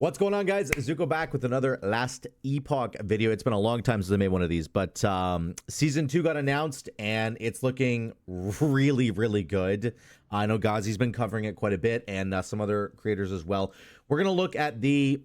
What's going on, guys? Zuko back with another Last Epoch video. It's been a long time since I made one of these, but season 2 got announced and it's looking really good. I know Ghazi's been covering it quite a bit, and some other creators as well. We're gonna look at the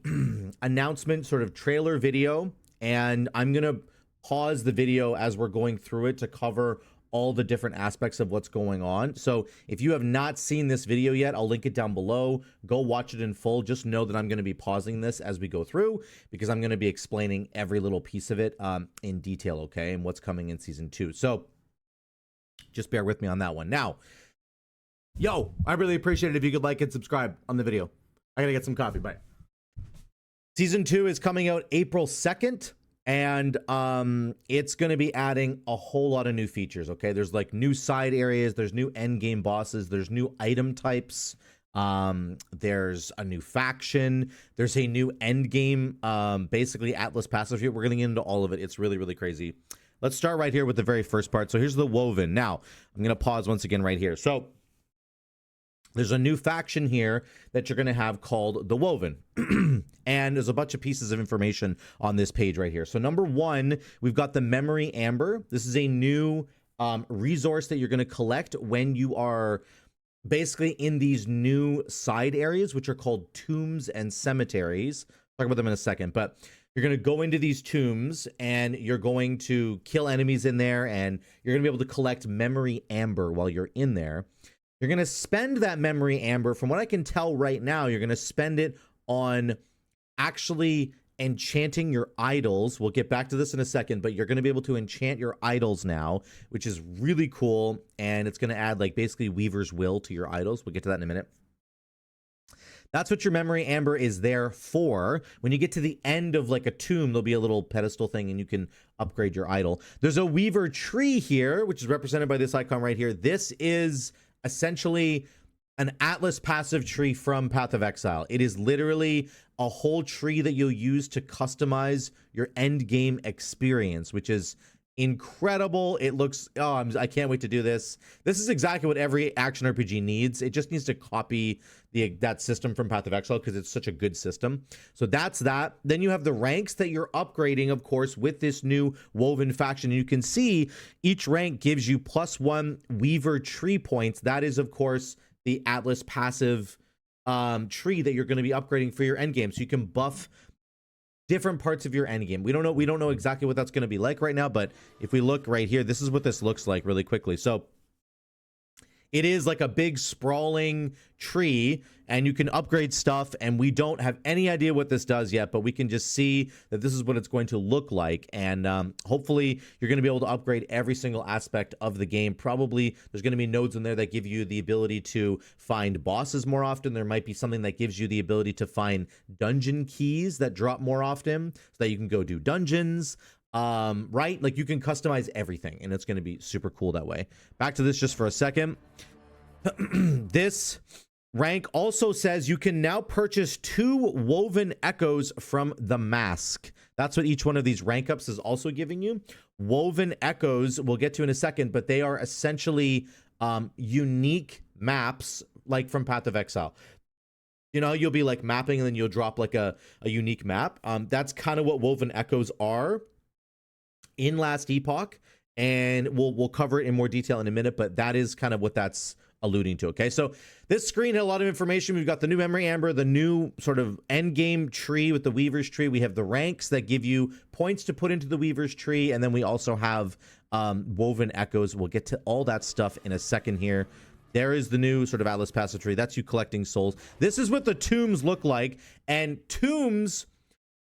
announcement sort of trailer video, and I'm gonna pause the video as we're going through it to cover all the different aspects of what's going on. So if you have not seen this video yet, I'll link it down below. Go watch it in full. Just know that I'm going to be pausing this as we go through, because I'm going to be explaining every little piece of it in detail, okay, and what's coming in season 2. So just bear with me on that one. Now, yo, I really appreciate it if you could like and subscribe on the video. I gotta get some coffee. Bye. Season 2 is coming out April 2nd. And it's going to be adding a whole lot of new features, okay? There's like new side areas, there's new endgame bosses, there's new item types, there's a new faction, there's a new endgame, basically Atlas passive here. We're going to get into all of it. It's really crazy. Let's start right here with the very first part. So here's the Woven. Now, I'm going to pause once again right here. So there's a new faction here that you're going to have called the Woven. And there's a bunch of pieces of information on this page right here. So number 1, we've got the Memory Amber. This is a new resource that you're going to collect when you are basically in these new side areas, which are called tombs and cemeteries. I'll talk about them in a second, but you're going to go into these tombs and you're going to kill enemies in there, and you're going to be able to collect Memory Amber while you're in there. You're going to spend that Memory Amber, from what I can tell right now, you're going to spend it on actually enchanting your idols. We'll get back to this in a second, but you're going to be able to enchant your idols now, which is really cool. And it's going to add like basically Weaver's Will to your idols. We'll get to that in a minute. That's what your Memory Amber is there for. When you get to the end of like a tomb, there'll be a little pedestal thing and you can upgrade your idol. There's a Weaver tree here, which is represented by this icon right here. This is essentially an Atlas passive tree from Path of Exile. It is literally a whole tree that you'll use to customize your end game experience, which is incredible. It looks, I can't wait to do this. This is exactly what every action RPG needs. It just needs to copy that system from Path of Exile because it's such a good system. So that's that. Then you have the ranks that you're upgrading, of course, with this new Woven faction. And you can see each rank gives you +1 Weaver tree points. That is, of course, the Atlas passive tree that you're going to be upgrading for your endgame. So you can buff different parts of your endgame. We don't know exactly what that's going to be like right now, but if we look right here, this is what this looks like really quickly. So it is like a big sprawling tree, and you can upgrade stuff, and we don't have any idea what this does yet, but we can just see that this is what it's going to look like. And hopefully you're going to be able to upgrade every single aspect of the game. Probably there's going to be nodes in there that give you the ability to find bosses more often. There might be something that gives you the ability to find dungeon keys that drop more often so that you can go do dungeons. Right, like you can customize everything, and it's going to be super cool that way. Back to this just for a second. This rank also says you can now purchase 2 Woven Echoes from the Mask. That's what each one of these rank ups is also giving you. Woven Echoes we'll get to in a second, but they are essentially unique maps, like from Path of Exile. You know, you'll be like mapping and then you'll drop like a unique map. That's kind of what Woven Echoes are in Last Epoch, and we'll cover it in more detail in a minute, but that is kind of what that's alluding to. Okay, so this screen had a lot of information. We've got the new Memory Amber, the new sort of end game tree with the Weaver's tree. We have the ranks that give you points to put into the Weaver's tree, and then we also have Woven Echoes. We'll get to all that stuff in a second here. There is the new sort of Atlas passive tree. That's you collecting souls. This is what the tombs look like, and tombs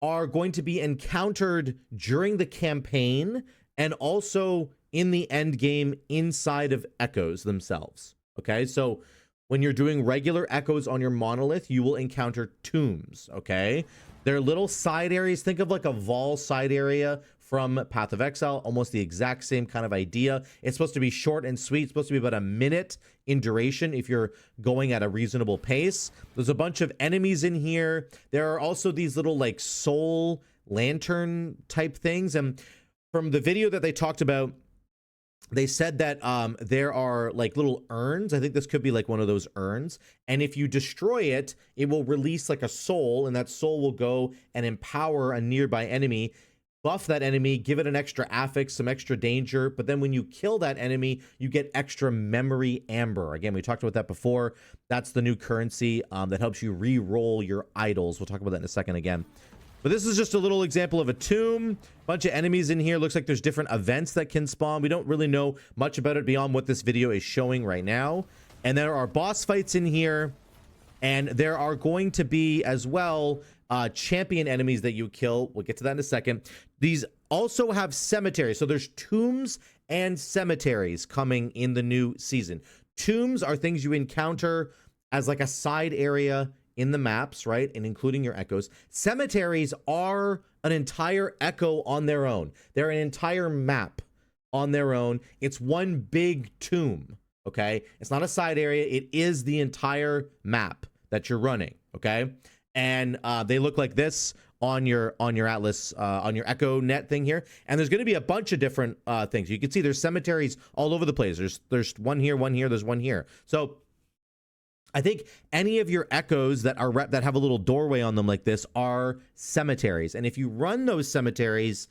are going to be encountered during the campaign and also in the end game inside of echoes themselves. Okay, so when you're doing regular echoes on your monolith, you will encounter tombs. Okay, they're little side areas. Think of like a Vol side area from Path of Exile, almost the exact same kind of idea. It's supposed to be short and sweet. It's supposed to be about a minute in duration if you're going at a reasonable pace. There's a bunch of enemies in here. There are also these little like soul lantern type things. And from the video that they talked about they said that there are like little urns. I think this could be like one of those urns. And if you destroy it, it will release like a soul, and that soul will go and empower a nearby enemy, buff that enemy, give it an extra affix, some extra danger. But then when you kill that enemy, you get extra memory amber. Again, we talked about that before. That's the new currency that helps you re-roll your idols. We'll talk about that in a second again. But this is just a little example of a tomb. Bunch of enemies in here. Looks like there's different events that can spawn. We don't really know much about it beyond what this video is showing right now. And there are boss fights in here. And there are going to be as well champion enemies that you kill. We'll get to that in a second. These also have cemeteries. So there's tombs and cemeteries coming in the new season. Tombs are things you encounter as like a side area in the maps, right? And including your echoes. Cemeteries are an entire echo on their own. They're an entire map on their own. It's one big tomb, okay? It's not a side area. It is the entire map that you're running, okay? And they look like this on your Atlas, on your Echo Net thing here. And there's going to be a bunch of different things. You can see there's cemeteries all over the place. There's one here, there's one here. So I think any of your echoes that are that have a little doorway on them like this are cemeteries. And if you run those cemeteries,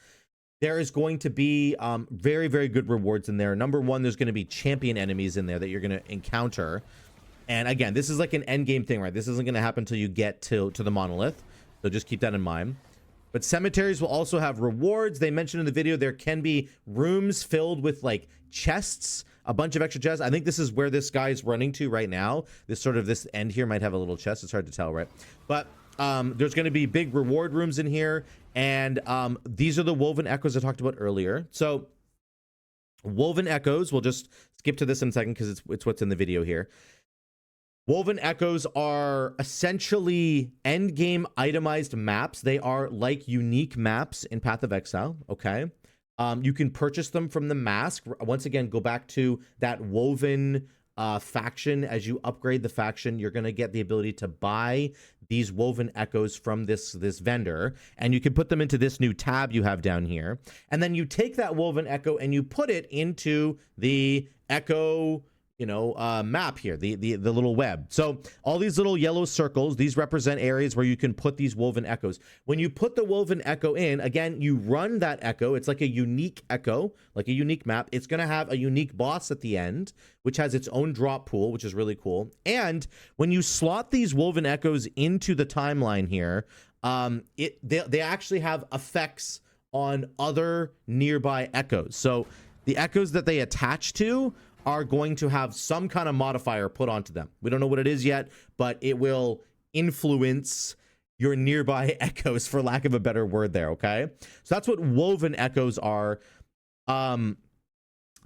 there is going to be very, very good rewards in there. Number one, there's going to be champion enemies in there that you're going to encounter. And again, this is like an end game thing, right? This isn't going to happen until you get to the monolith. So just keep that in mind. But cemeteries will also have rewards. They mentioned in the video there can be rooms filled with like chests, a bunch of extra chests. I think this is where this guy's running to right now. This end here might have a little chest. It's hard to tell, right? But there's going to be big reward rooms in here. And these are the woven echoes I talked about earlier. So woven echoes, we'll just skip to this in a second because it's what's in the video here. Woven echoes are essentially endgame itemized maps. They are like unique maps in Path of Exile, okay? You can purchase them from the mask. Once again, go back to that woven faction. As you upgrade the faction, you're going to get the ability to buy these woven echoes from this vendor, and you can put them into this new tab you have down here. And then you take that woven echo and you put it into the echo map here, the little web. So all these little yellow circles, these represent areas where you can put these woven echoes. When you put the woven echo in, again, you run that echo. It's like a unique echo, like a unique map. It's going to have a unique boss at the end, which has its own drop pool, which is really cool. And when you slot these woven echoes into the timeline here, they actually have effects on other nearby echoes. So the echoes that they attach to are going to have some kind of modifier put onto them. We don't know what it is yet, but it will influence your nearby echoes, for lack of a better word there, okay? So that's what woven echoes are.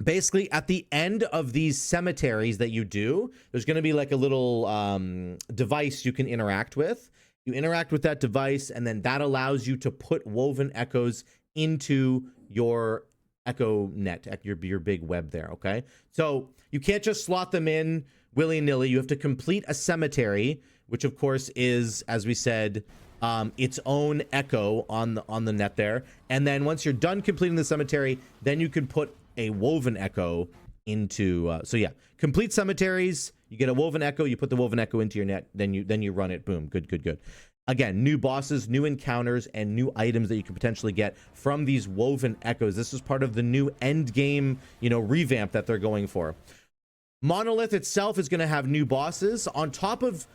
Basically, at the end of these cemeteries that you do, there's going to be like a little device you can interact with. You interact with that device, and then that allows you to put woven echoes into your Echo Net, your big web there, okay? So you can't just slot them in willy-nilly. You have to complete a cemetery, which of course is, as we said, its own echo on the net there. And then once you're done completing the cemetery, then you can put a woven echo into so yeah, complete cemeteries, you get a woven echo, you put the woven echo into your net, then you run it. Boom. Good. Again, new bosses, new encounters, and new items that you could potentially get from these woven echoes. This is part of the new end game, revamp that they're going for. Monolith itself is going to have new bosses on top of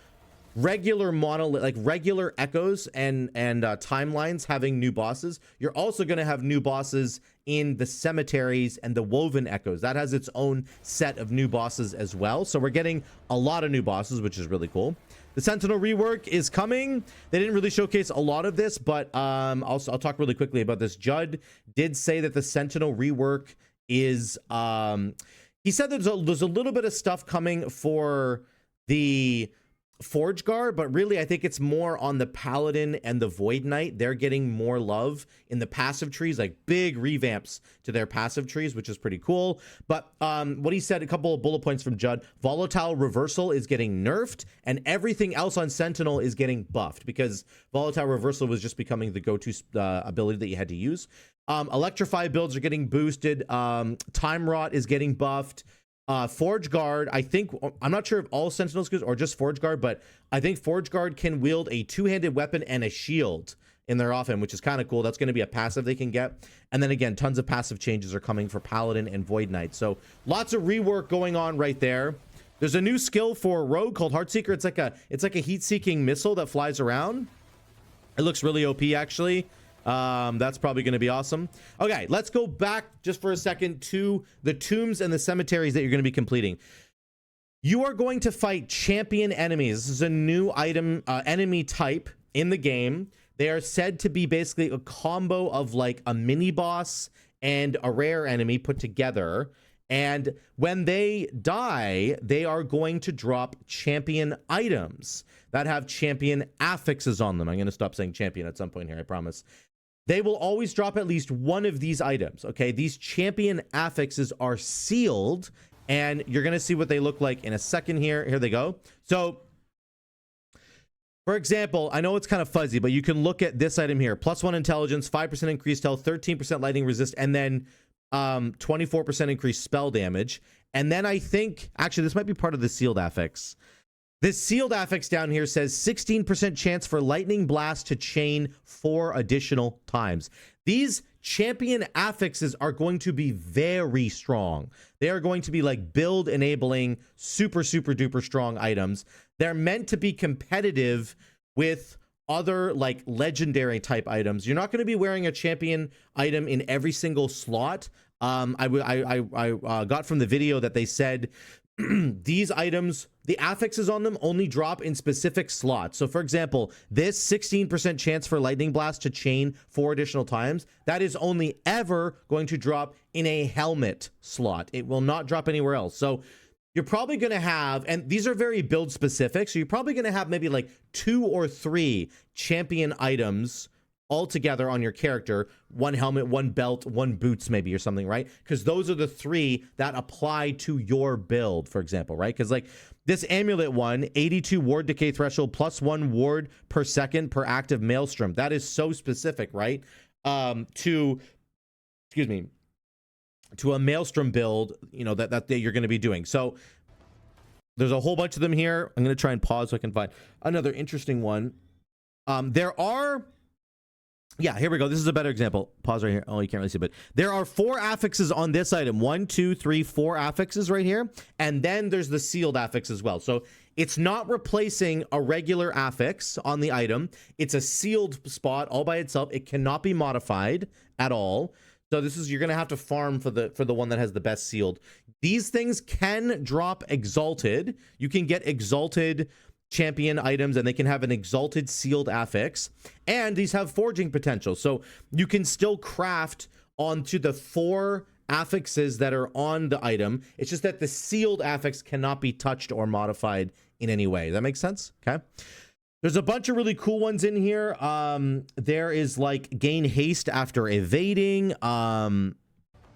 regular monolith, like regular echoes and timelines having new bosses. You're also going to have new bosses in the cemeteries and the woven echoes. That has its own set of new bosses as well. So we're getting a lot of new bosses, which is really cool. The Sentinel Rework is coming. They didn't really showcase a lot of this, but I'll talk really quickly about this. Judd did say that the Sentinel Rework is he said there's a little bit of stuff coming for the Forge Guard, but really I think it's more on the Paladin and the Void Knight. They're getting more love in the passive trees, like big revamps to their passive trees, which is pretty cool. But what he said, a couple of bullet points from Judd: Volatile Reversal is getting nerfed, and everything else on Sentinel is getting buffed, because Volatile Reversal was just becoming the go-to ability that you had to use. Electrify builds are getting boosted. Time Rot is getting buffed. Forge Guard, I think, I'm not sure if all Sentinel skills or just Forge Guard, but I think Forge Guard can wield a two-handed weapon and a shield in their offhand, which is kind of cool. That's going to be a passive they can get. And then again, tons of passive changes are coming for Paladin and Void Knight. So lots of rework going on right there. There's a new skill for Rogue called Heartseeker. It's like a heat-seeking missile that flies around. It looks really OP, actually. That's probably going to be awesome. Okay, let's go back just for a second to the tombs and the cemeteries that you're going to be completing. You are going to fight champion enemies. This is a new item, enemy type in the game. They are said to be basically a combo of like a mini boss and a rare enemy put together. And when they die, they are going to drop champion items that have champion affixes on them. I'm going to stop saying champion at some point here, I promise. They will always drop at least one of these items, okay? These champion affixes are sealed, and you're going to see what they look like in a second here. Here they go. So, for example, I know it's kind of fuzzy, but you can look at this item here. +1 intelligence, 5% increased health, 13% lightning resist, and then 24% increased spell damage. And then I think, actually, this might be part of the sealed affix. This sealed affix down here says 16% chance for lightning blast to chain 4 additional times. These champion affixes are going to be very strong. They are going to be like build enabling, super duper strong items. They're meant to be competitive with other like legendary type items. You're not going to be wearing a champion item in every single slot. I got from the video that they said these items, the affixes on them only drop in specific slots. So for example, this 16% chance for lightning blast to chain 4 additional times, that is only ever going to drop in a helmet slot. It will not drop anywhere else. So you're probably going to have, and these are very build specific, so you're probably going to have maybe like 2 or 3 champion items all together on your character. 1 helmet, 1 belt, 1 boots maybe, or something, right? Because those are the 3 that apply to your build, for example, right? Because like this amulet one, 82 ward decay threshold, +1 ward per second per active maelstrom. That is so specific, right? To a maelstrom build, you know, that you're going to be doing. So there's a whole bunch of them here. I'm going to try and pause so I can find another interesting one. Yeah, here we go. This is a better example. Pause right here. Oh, you can't really see, but there are 4 affixes on this item. 1, 2, 3, 4 affixes right here. And then there's the sealed affix as well. So it's not replacing a regular affix on the item. It's a sealed spot all by itself. It cannot be modified at all. So this is, you're going to have to farm for the one that has the best sealed. These things can drop exalted. You can get exalted champion items, and they can have an exalted sealed affix, and these have forging potential, so you can still craft onto the 4 affixes that are on the item. It's just that the sealed affix cannot be touched or modified in any way. Does that make sense? Okay, there's a bunch of really cool ones in here. There is like gain haste after evading.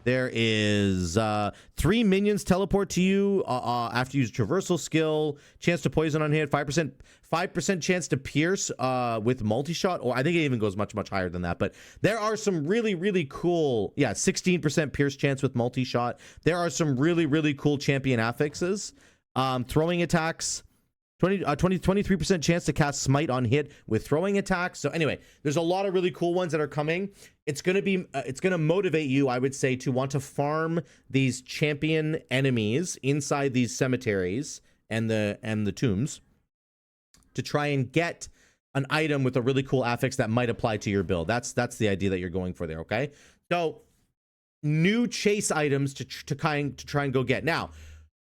There is 3 minions teleport to you after you use traversal skill. Chance to poison on hit. 5% chance to pierce with multi-shot. Or I think it even goes much higher than that. But there are some really cool. Yeah, 16% pierce chance with multi-shot. There are some really cool champion affixes. Throwing attacks. 23% chance to cast smite on hit with throwing attacks. So anyway, there's a lot of really cool ones that are coming. It's going to motivate you, I would say, to want to farm these champion enemies inside these cemeteries and the tombs to try and get an item with a really cool affix that might apply to your build. That's the idea that you're going for there, okay? So new chase items to try and go get. Now,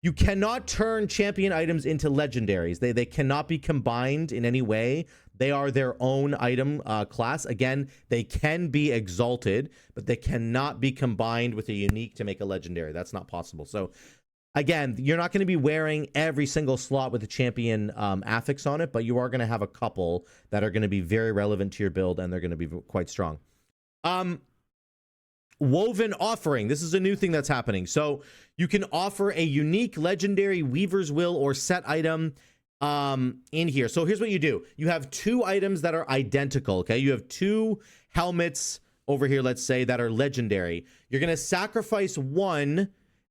you cannot turn champion items into legendaries. They cannot be combined in any way. They are their own item class. Again, they can be exalted, but they cannot be combined with a unique to make a legendary. That's not possible. So Again, you're not going to be wearing every single slot with the champion affix on it, but you are going to have a couple that are going to be very relevant to your build, and they're going to be quite strong. Woven offering. This is a new thing that's happening. So you can offer a unique legendary Weaver's Will or set item in here. So here's what you do. You have 2 items that are identical, okay? You have 2 helmets over here, let's say, that are legendary. You're going to sacrifice one,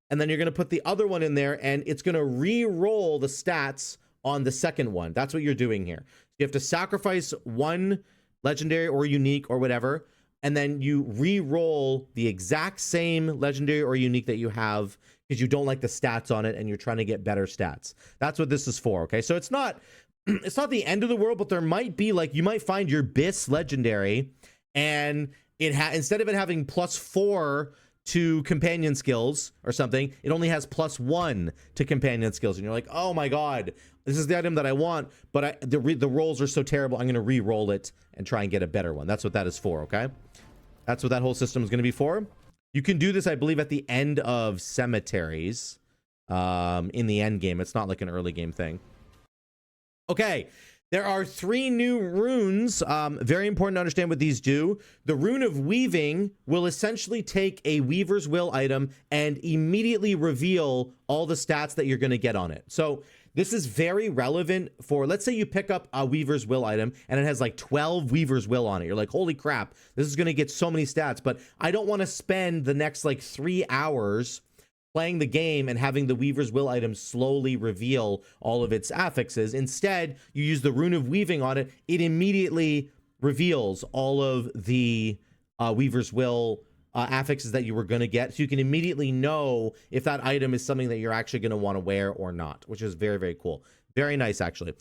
and then you're going to put the other one in there, and it's going to re-roll the stats on the second one. That's what you're doing here. You have to sacrifice one legendary or unique or whatever, and then you re-roll the exact same legendary or unique that you have because you don't like the stats on it and you're trying to get better stats. That's what this is for, okay? So it's not the end of the world, but there might be, like, you might find your BIS legendary, and instead of it having +4 to companion skills or something, it only has +1 to companion skills, and you're like, oh my god, this is the item that I want, but the rolls are so terrible, I'm going to re-roll it and try and get a better one. That's what that is for, okay? That's what that whole system is going to be for. You can do this, I believe, at the end of Cemeteries in the end game. It's not like an early game thing. Okay, there are 3 new runes. Very important to understand what these do. The Rune of Weaving will essentially take a Weaver's Will item and immediately reveal all the stats that you're going to get on it. So this is very relevant for, let's say you pick up a Weaver's Will item and it has like 12 Weaver's Will on it. You're like, holy crap, this is going to get so many stats, but I don't want to spend the next like 3 hours playing the game and having the Weaver's Will item slowly reveal all of its affixes. Instead, you use the Rune of Weaving on it. It immediately reveals all of the Weaver's Will affixes that you were going to get. So you can immediately know if that item is something that you're actually going to want to wear or not, which is very, very cool. Very nice, actually.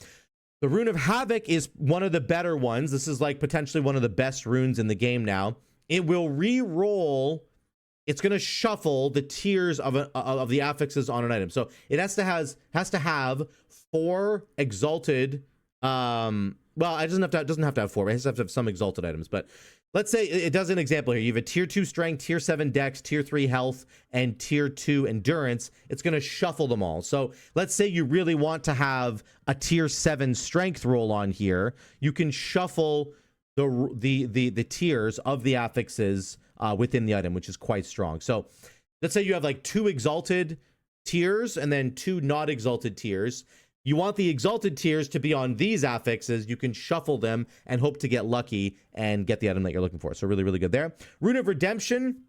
The Rune of Havoc is one of the better ones. This is like potentially one of the best runes in the game now. It will re-roll. It's going to shuffle the tiers of the affixes on an item. So it has to have 4 exalted. Well, it doesn't have to have 4. It has to have some exalted items. But let's say it does an example here. You have a tier 2 strength, tier 7 dex, tier 3 health, and tier 2 endurance. It's going to shuffle them all. So let's say you really want to have a tier 7 strength roll on here. You can shuffle the tiers of the affixes within the item, which is quite strong. So let's say you have like 2 exalted tiers and then 2 not exalted tiers. You want the exalted tiers to be on these affixes. You can shuffle them and hope to get lucky and get the item that you're looking for. So really, really good there. Rune of Redemption.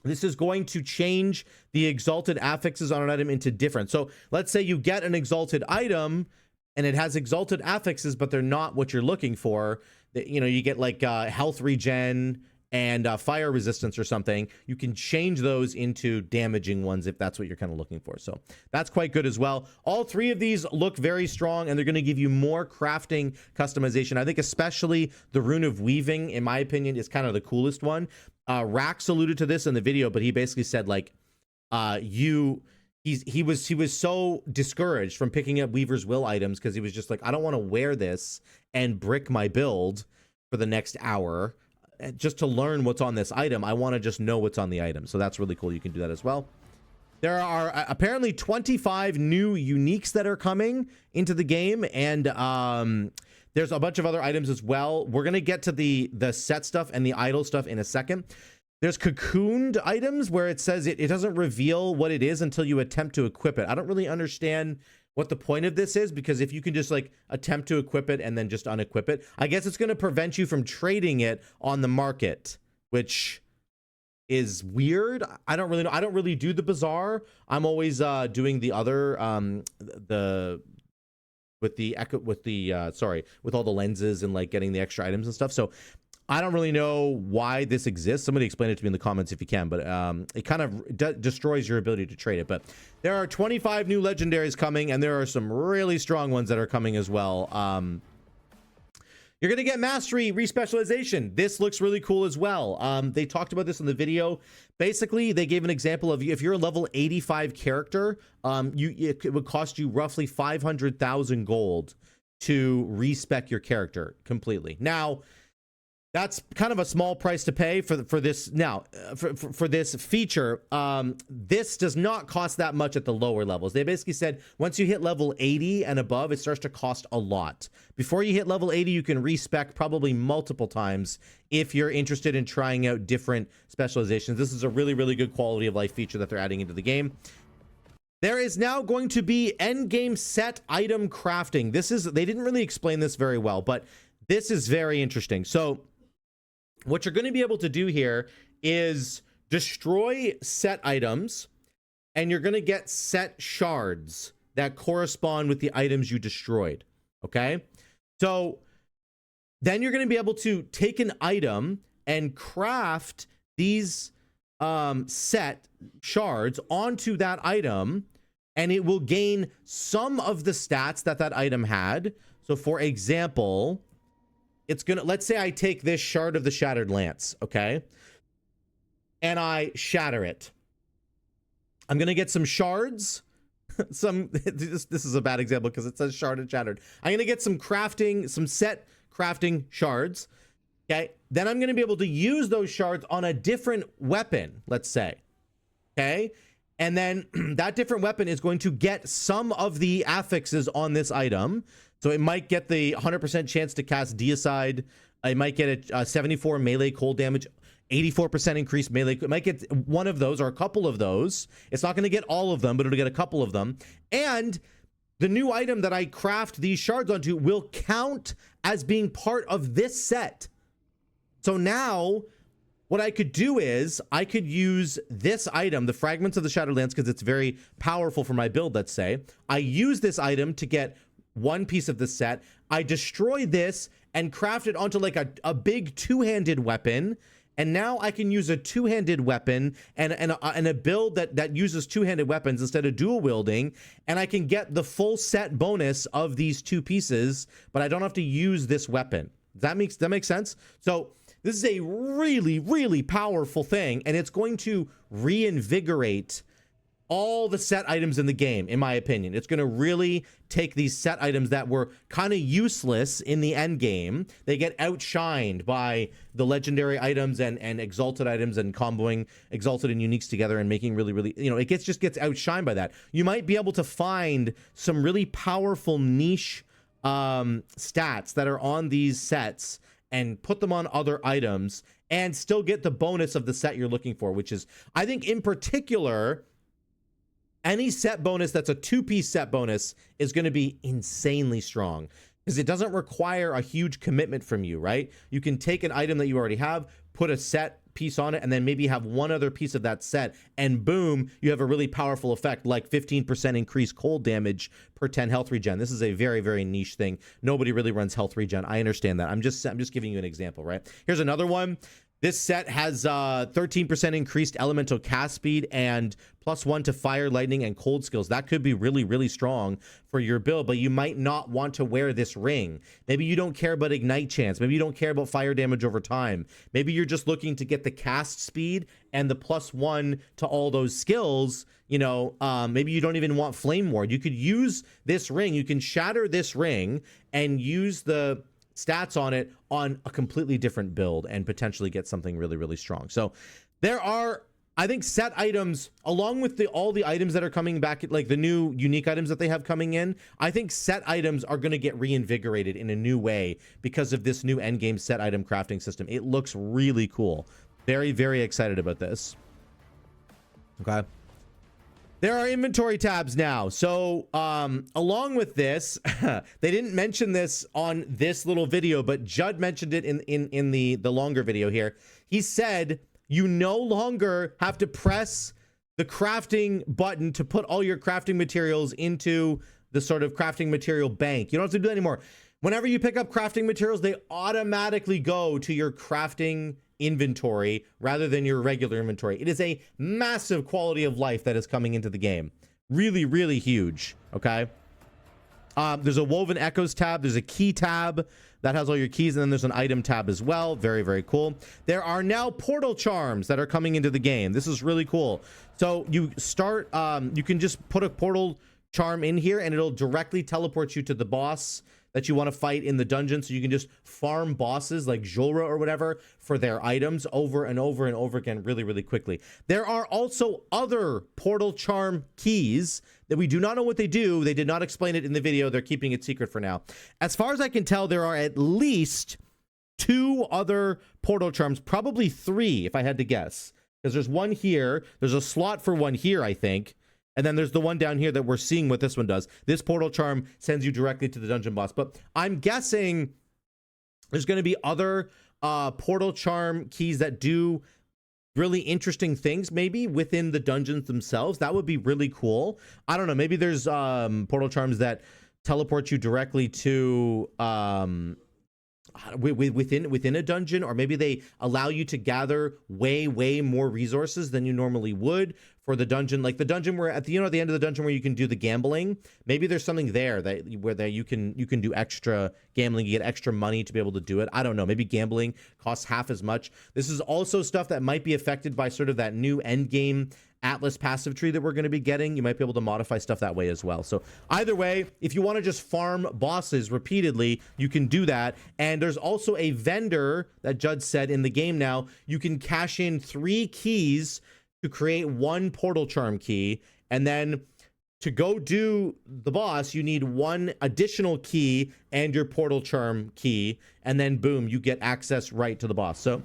This is going to change the exalted affixes on an item into different. So let's say you get an exalted item and it has exalted affixes, but they're not what you're looking for. You know, you get like health regen and fire resistance or something. You can change those into damaging ones if that's what you're kind of looking for. So that's quite good as well. All 3 of these look very strong, and they're going to give you more crafting customization. I think especially the Rune of Weaving, in my opinion, is kind of the coolest one. Rax alluded to this in the video, but he basically said like he was so discouraged from picking up Weaver's Will items because he was just like, I don't want to wear this and brick my build for the next hour just to learn what's on this item. I want to just know what's on the item. So that's really cool. You can do that as well. There are apparently 25 new uniques that are coming into the game, and there's a bunch of other items as well. We're going to get to the set stuff and the idol stuff in a second. There's cocooned items where it says it doesn't reveal what it is until you attempt to equip it. I don't really understand what the point of this is, because if you can just like attempt to equip it and then just unequip it, I guess it's going to prevent you from trading it on the market, which is weird. I don't really know. I don't really do the bazaar. I'm always doing the other with all the lenses and like getting the extra items and stuff. So I don't really know why this exists. Somebody explain it to me in the comments if you can, but it kind of destroys your ability to trade it. But there are 25 new legendaries coming, and there are some really strong ones that are coming as well. You're going to get mastery respecialization. This looks really cool as well. They talked about this in the video. Basically, they gave an example of if you're a level 85 character, it would cost you roughly 500,000 gold to respec your character completely. Now, That's kind of a small price to pay for this. Now, for this feature, this does not cost that much at the lower levels. They basically said once you hit level 80 and above, it starts to cost a lot. Before you hit level 80, you can respec probably multiple times if you're interested in trying out different specializations. This is a really, really good quality of life feature that they're adding into the game. There is now going to be endgame set item crafting. They didn't really explain this very well, but this is very interesting. So what you're going to be able to do here is destroy set items, and you're going to get set shards that correspond with the items you destroyed. Okay, so then you're going to be able to take an item and craft these set shards onto that item, and it will gain some of the stats that item had. So for example, it's gonna, let's say I take this shard of the Shattered Lance, okay, and I shatter it. I'm gonna get some shards. This is a bad example because it says shard and shattered. I'm gonna get some set crafting shards. Okay, then I'm gonna be able to use those shards on a different weapon, let's say. Okay, and then that different weapon is going to get some of the affixes on this item. So it might get the 100% chance to cast Deicide. It might get a 74 melee cold damage, 84% increased melee. It might get one of those or a couple of those. It's not going to get all of them, but it'll get a couple of them. And the new item that I craft these shards onto will count as being part of this set. So now what I could do is I could use this item, the Fragments of the Shattered Lance, because it's very powerful for my build, let's say. I use this item to get one piece of the set. I destroy this and craft it onto like a big two-handed weapon, and now I can use a two-handed weapon and a build that uses two-handed weapons instead of dual wielding, and I can get the full set bonus of these two pieces, but I don't have to use this weapon. That makes sense? So this is a really, really powerful thing, and it's going to reinvigorate all the set items in the game, in my opinion. It's going to really take these set items that were kind of useless in the end game. They get outshined by the legendary items and exalted items, and comboing exalted and uniques together and making really, really, it just gets outshined by that. You might be able to find some really powerful niche stats that are on these sets and put them on other items and still get the bonus of the set you're looking for, which is, I think in particular, any set bonus that's a two-piece set bonus is going to be insanely strong because it doesn't require a huge commitment from you, right? You can take an item that you already have, put a set piece on it, and then maybe have one other piece of that set, and boom, you have a really powerful effect like 15% increased cold damage per 10 health regen. This is a very, very niche thing. Nobody really runs health regen. I understand that. I'm just giving you an example, right? Here's another one. This set has 13% increased elemental cast speed and +1 to fire, lightning, and cold skills. That could be really, really strong for your build, but you might not want to wear this ring. Maybe you don't care about ignite chance. Maybe you don't care about fire damage over time. Maybe you're just looking to get the cast speed and the +1 to all those skills. Maybe you don't even want flame ward. You could use this ring. You can shatter this ring and use the stats on it on a completely different build and potentially get something really, really strong. So there are, I think, set items along with all the items that are coming back, like the new unique items that they have coming in. I think set items are going to get reinvigorated in a new way because of this new endgame set item crafting system. It looks really cool. Very, very excited about this. Okay. There are inventory tabs now. So along with this, they didn't mention this on this little video, but Judd mentioned it in the longer video here. He said you no longer have to press the crafting button to put all your crafting materials into the sort of crafting material bank. You don't have to do that anymore. Whenever you pick up crafting materials, they automatically go to your crafting inventory rather than your regular inventory. It is a massive quality of life that is coming into the game. Really, really huge. Okay. There's a woven echoes tab. There's a key tab that has all your keys, and then there's an item tab as well. Very, very cool. There are now portal charms that are coming into the game. This is really cool. So you start, you can just put a portal charm in here and it'll directly teleport you to the boss that you want to fight in the dungeon, so you can just farm bosses like Jorah or whatever for their items over and over and over again really, really quickly. There are also other portal charm keys that we do not know what they do. They did not explain it in the video. They're keeping it secret for now. As far as I can tell, there are at least 2 other portal charms, probably 3 if I had to guess, because there's one here, there's a slot for one here, I think, and then there's the one down here that we're seeing what this one does. This portal charm sends you directly to the dungeon boss, but I'm guessing there's going to be other portal charm keys that do really interesting things maybe within the dungeons themselves. That would be really cool. I don't know, maybe there's portal charms that teleport you directly to within a dungeon, or maybe they allow you to gather way more resources than you normally would for the dungeon, like the dungeon where at the the end of the dungeon where you can do the gambling. Maybe there's something there where you can do extra gambling, you get extra money to be able to do it. I don't know, maybe gambling costs half as much. This is also stuff that might be affected by sort of that new Endgame Atlas passive tree that we're going to be getting. You might be able to modify stuff that way as well. So either way, if you want to just farm bosses repeatedly, you can do that. And there's also a vendor that Judd said in the game now, you can cash in 3 keys to create 1 portal charm key. And then to go do the boss, you need 1 additional key and your portal charm key. And then boom, you get access right to the boss. So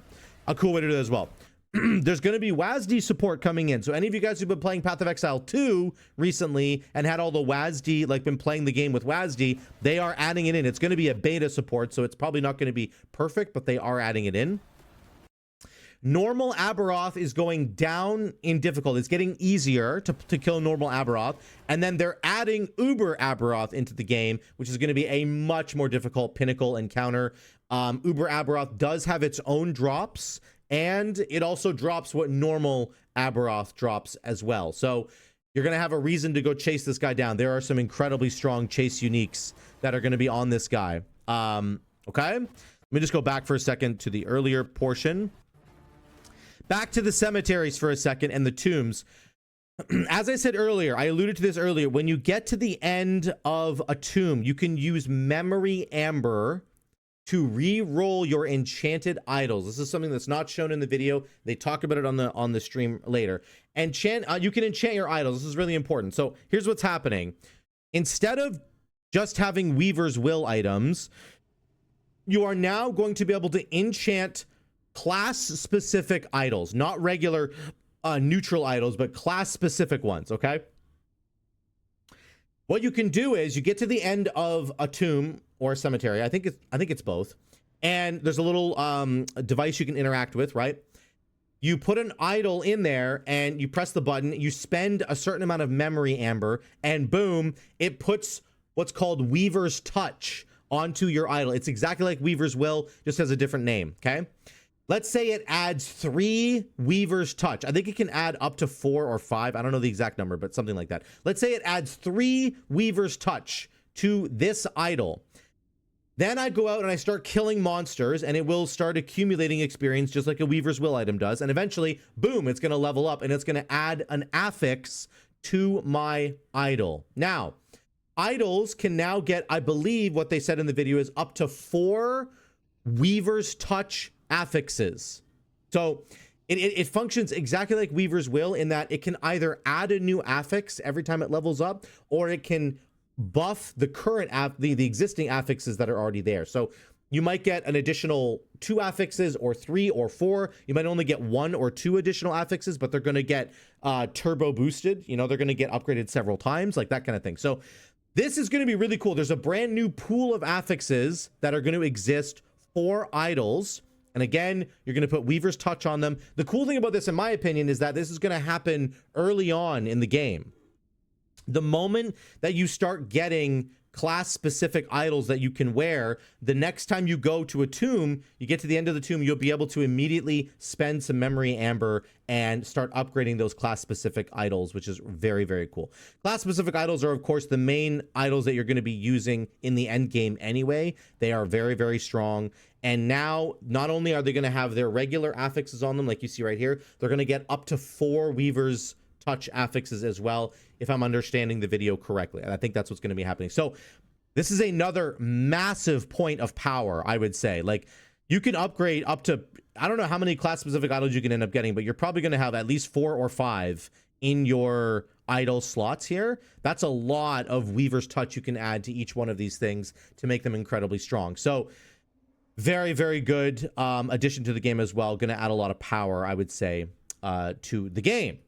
a cool way to do that as well. There's going to be WASD support coming in. So any of you guys who've been playing Path of Exile 2 recently and had all the WASD, like been playing the game with WASD, they are adding it in. It's going to be a beta support, so it's probably not going to be perfect, but they are adding it in. Normal Aberroth is going down in difficulty. It's getting easier to kill normal Aberroth. And then they're adding Uber Aberroth into the game, which is going to be a much more difficult pinnacle encounter. Uber Aberroth does have its own drops, and it also drops what normal Aberroth drops as well. So you're going to have a reason to go chase this guy down. There are some incredibly strong chase uniques that are going to be on this guy. Okay, let me just go back for a second to the earlier portion. Back to the cemeteries for a second and the tombs. As I said earlier, I alluded to this earlier, when you get to the end of a tomb, you can use Memory Amber to re-roll your enchanted idols. This is something that's not shown in the video. They talk about it on the stream later. You can enchant your idols. This is really important. So here's what's happening. Instead of just having Weaver's Will items, you are now going to be able to enchant class-specific idols, not regular neutral idols, but class-specific ones, okay? What you can do is you get to the end of a tomb or a cemetery. I think it's both. And there's a little device you can interact with, right? You put an idol in there and you press the button, you spend a certain amount of memory amber, and boom, it puts what's called Weaver's Touch onto your idol. It's exactly like Weaver's Will, just has a different name, okay? Let's say it adds 3 Weaver's Touch. I think it can add up to 4 or 5. I don't know the exact number, but something like that. Let's say it adds 3 Weaver's Touch to this idol. Then I go out and I start killing monsters, and it will start accumulating experience just like a Weaver's Will item does. And eventually, boom, it's going to level up, and it's going to add an affix to my idol. Now, idols can now get, I believe what they said in the video is up to 4 Weaver's Touch affixes. So it functions exactly like Weaver's Will in that it can either add a new affix every time it levels up, or it can buff the current the existing affixes that are already there. So you might get an additional 2 affixes or 3 or 4. You might only get 1 or 2 additional affixes, but they're going to get turbo boosted. You know, they're going to get upgraded several times, like that kind of thing. So this is going to be really cool. There's a brand new pool of affixes that are going to exist for idols. And again, you're going to put Weaver's Touch on them. The cool thing about this, in my opinion, is that this is going to happen early on in the game. The moment that you start getting class-specific idols that you can wear, the next time you go to a tomb, you get to the end of the tomb, you'll be able to immediately spend some memory amber and start upgrading those class-specific idols, which is very, very cool. Class-specific idols are, of course, the main idols that you're going to be using in the end game anyway. They are very, very strong. And now, not only are they going to have their regular affixes on them, like you see right here, they're going to get up to 4 Weaver's Touch affixes as well, if I'm understanding the video correctly. And I think that's what's going to be happening. So This is another massive point of power, I would say. Like, you can upgrade up to, I don't know how many class-specific idols you can end up getting, but you're probably going to have at least 4 or 5 in your idol slots here. That's a lot of Weaver's Touch you can add to each one of these things to make them incredibly strong. So, very, very good addition to the game as well. Going to add a lot of power, I would say, to the game.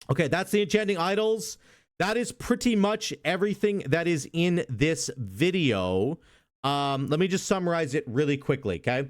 Okay, that's the Enchanting Idols. That is pretty much everything that is in this video. Let me just summarize it really quickly, okay?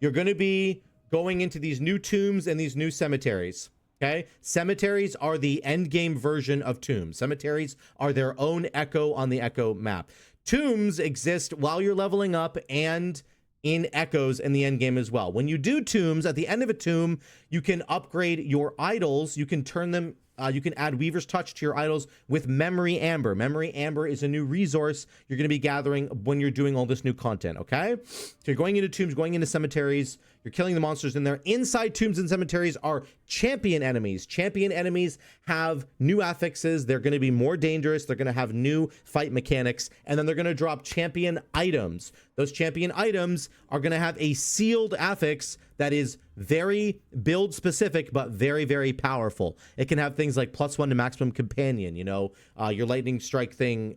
You're going to be going into these new tombs and these new cemeteries, okay? Cemeteries are the endgame version of tombs. Cemeteries are their own Echo on the Echo map. Tombs exist while you're leveling up and in Echoes in the end game as well. When you do tombs, at the end of a tomb, you can upgrade your idols. You can turn them, you can add Weaver's Touch to your idols with Memory Amber. Memory Amber is a new resource you're going to be gathering when you're doing all this new content, okay? So you're going into tombs, going into cemeteries, you're killing the monsters in there. Inside tombs and cemeteries are champion enemies. Champion enemies have new affixes. They're going to be more dangerous. They're going to have new fight mechanics. And then they're going to drop champion items. Those champion items are going to have a sealed affix that is very build specific, but very, very powerful. It can have things like +1 to maximum companion, you know, your lightning strike thing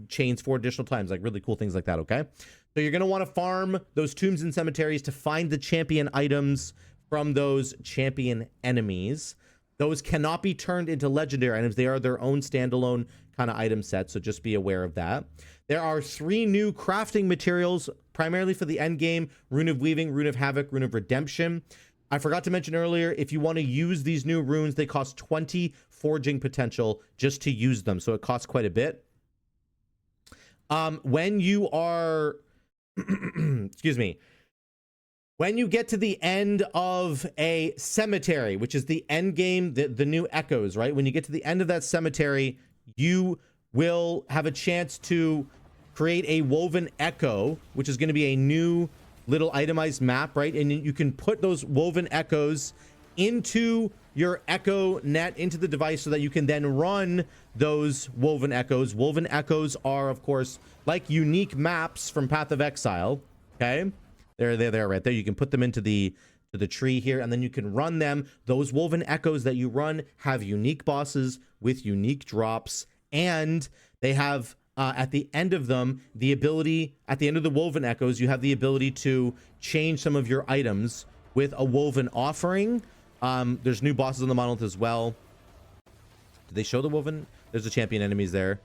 chains 4 additional times, like really cool things like that, okay? So you're going to want to farm those tombs and cemeteries to find the champion items from those champion enemies. Those cannot be turned into legendary items. They are their own standalone kind of item set, so just be aware of that. There are 3 new crafting materials, primarily for the end game: Rune of Weaving, Rune of Havoc, Rune of Redemption. I forgot to mention earlier, if you want to use these new runes, they cost 20 forging potential just to use them, so it costs quite a bit. When you are... excuse me. When you get to the end of a cemetery, which is the end game, the new Echoes, right? When you get to the end of that cemetery, you will have a chance to create a woven echo, which is going to be a new little itemized map, right? And you can put those woven echoes into your echo net, into the device, so that you can then run those woven echoes. Woven echoes are, of course, like unique maps from Path of Exile. Okay, they're right there. You can put them into the tree here, and then you can run them. Those woven echoes that you run have unique bosses with unique drops, and they have at the end of them the ability, at the end of the woven echoes, you have the ability to change some of your items with a woven offering. There's new bosses on the Monolith as well. Did they show the woven? There's the champion enemies there.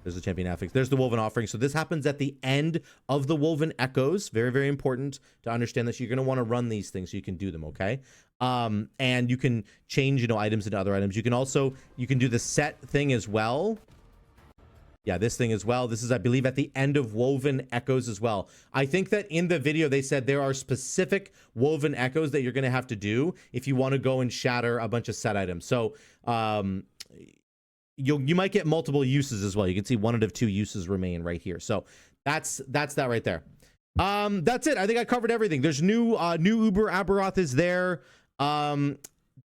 There's the champion affix. There's the woven offering. So this happens at the end of the woven echoes. Very, very important to understand that you're going to want to run these things so you can do them, okay? And you can change, you know, items into other items. You can also, you can do the set thing as well. Yeah, this thing as well. This is, I believe, at the end of woven echoes as well. I think that in the video they said there are specific woven echoes that you're going to have to do if you want to go and shatter a bunch of set items. So you might get multiple uses as well. You can see 1 out of 2 uses remain right here. So that's that right there. That's it. I think I covered everything. There's new Uber Aberroth is there.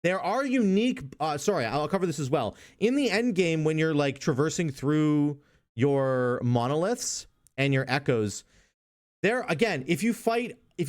There are unique, sorry, I'll cover this as well. In the end game, when you're like traversing through your monoliths and your echoes, there, again, if you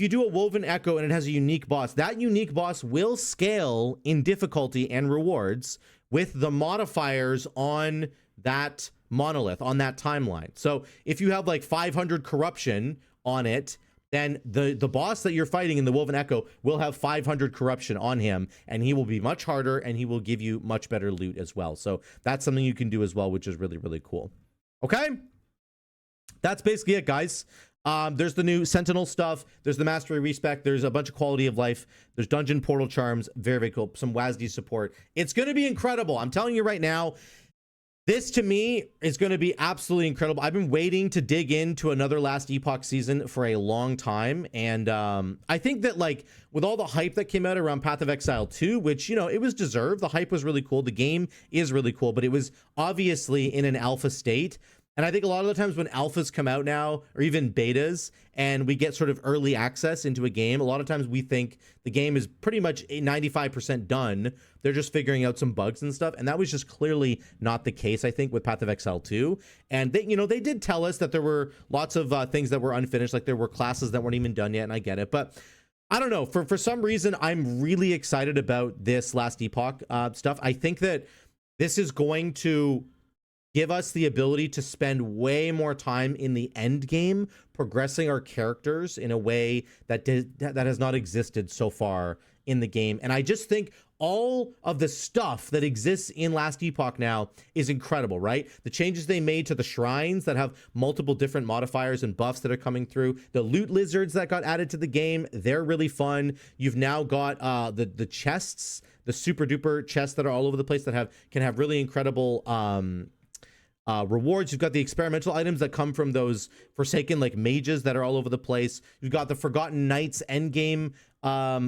do a woven echo and it has a unique boss, that unique boss will scale in difficulty and rewards with the modifiers on that monolith, on that timeline. So if you have like 500 corruption on it, then the boss that you're fighting in the Woven Echo will have 500 corruption on him, and he will be much harder, and he will give you much better loot as well. So that's something you can do as well, which is really, really cool. Okay? That's basically it, guys. There's the new Sentinel stuff. There's the Mastery Respec. There's a bunch of quality of life. There's Dungeon Portal Charms. Very, very cool. Some WASD support. It's going to be incredible. I'm telling you right now, this to me is going to be absolutely incredible. I've been waiting to dig into another Last Epoch season for a long time. And I think that, like, with all the hype that came out around Path of Exile 2, which, you know, it was deserved. The hype was really cool. The game is really cool, but it was obviously in an alpha state. And I think a lot of the times when alphas come out now, or even betas, and we get sort of early access into a game, a lot of times we think the game is pretty much 95% done. They're just figuring out some bugs and stuff. And that was just clearly not the case, I think, with Path of Exile 2. And they, you know, they did tell us that there were lots of things that were unfinished, like there were classes that weren't even done yet, and I get it. But I don't know, for some reason, I'm really excited about this last Epoch stuff. I think that this is going to give us the ability to spend way more time in the end game progressing our characters in a way that has not existed so far in the game. And I just think all of the stuff that exists in Last Epoch now is incredible, right? The changes they made to the shrines that have multiple different modifiers and buffs that are coming through, the loot lizards that got added to the game, they're really fun. You've now got the chests, the super duper chests that are all over the place that can have really incredible rewards. You've got the experimental items that come from those Forsaken like mages that are all over the place. You've got the Forgotten Knights endgame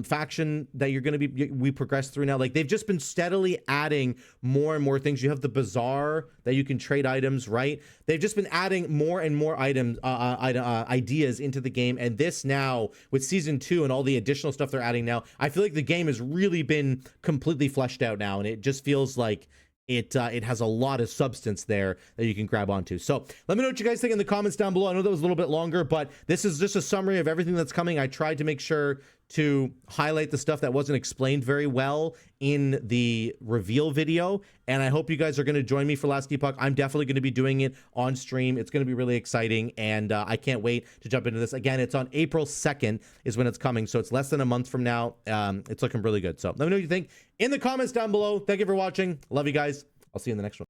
faction that you're going to be, we progress through now. Like, they've just been steadily adding more and more things. You have the bazaar that you can trade items, right? They've just been adding more and more items, ideas into the game. And this now with season 2 and all the additional stuff they're adding now, I feel like the game has really been completely fleshed out now, and it just feels like it has a lot of substance there that you can grab onto. So let me know what you guys think in the comments down below. I know that was a little bit longer, but this is just a summary of everything that's coming. I tried to make sure to highlight the stuff that wasn't explained very well in the reveal video, and I hope you guys are going to join me for Last Epoch. I'm definitely going to be doing it on stream. It's going to be really exciting, and I can't wait to jump into this. Again, it's on April 2nd is when it's coming, so it's less than a month from now. It's looking really good. So let me know what you think in the comments down below. Thank you for watching. Love you guys. I'll see you in the next one.